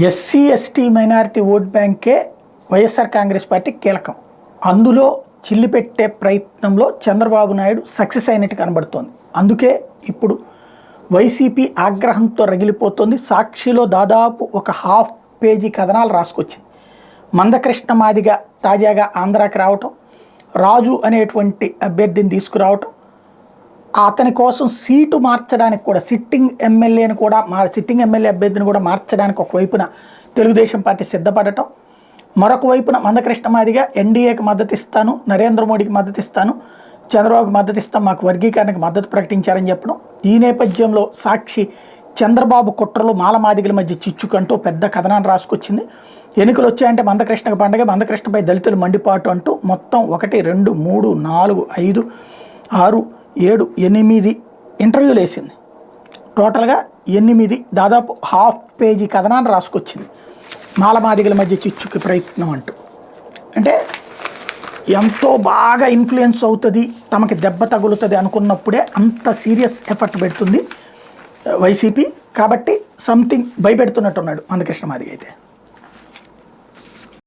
SC ST minority vote బ్యాంకే YSR Congress party కీలకం. అందులో చిల్లిపెట్టే ప్రయత్నంలో చంద్రబాబు నాయుడు సక్సెస్ అయినట్టు కనబడుతోంది. అందుకే ఇప్పుడు వైసీపీ ఆగ్రహంతో రగిలిపోతుంది. సాక్షిలో దాదాపు ఒక హాఫ్ పేజీ కథనాలు రాసుకొచ్చింది. మందకృష్ణ మాదిగ తాజాగా ఆంధ్రాకి రావటం, రాజు అనేటువంటి అభ్యర్థిని తీసుకురావటం, అతని కోసం సీటు మార్చడానికి కూడా సిట్టింగ్ ఎమ్మెల్యే అభ్యర్థిని కూడా మార్చడానికి ఒకవైపున తెలుగుదేశం పార్టీ సిద్ధపడటం, మరొక వైపున మందకృష్ణ మాదిగ ఎన్డీఏకి మద్దతు ఇస్తాను, నరేంద్ర మోడీకి మద్దతు ఇస్తాను, చంద్రబాబుకి మద్దతు ఇస్తాను, మాకు వర్గీకరణకు మద్దతు ప్రకటించారని చెప్పడం. ఈ నేపథ్యంలో సాక్షి చంద్రబాబు కుట్రలు మాలమాదిగల మధ్య చిచ్చుకంటూ పెద్ద కథనాన్ని రాసుకొచ్చింది. ఎన్నికలు వచ్చాయంటే మందకృష్ణకు పండగ, మందకృష్ణపై దళితులు మండిపాటు అంటూ మొత్తం 1, 2, 3, 4, 5, 6, 7, 8 ఇంటర్వ్యూలు వేసింది. టోటల్గా 8 దాదాపు హాఫ్ పేజీ కథనాన్ని రాసుకొచ్చింది. మాలమాదిగల మధ్య చిచ్చుకి ప్రయత్నం అంటూ. అంటే ఎంతో బాగా ఇన్ఫ్లుయెన్స్ అవుతుంది, తమకి దెబ్బ తగులుతుంది అనుకున్నప్పుడే అంత సీరియస్ ఎఫర్ట్ పెడుతుంది వైసీపీ. కాబట్టి సంథింగ్ భయపెడుతున్నట్టున్నాడు మందకృష్ణ మాదిగ అయితే.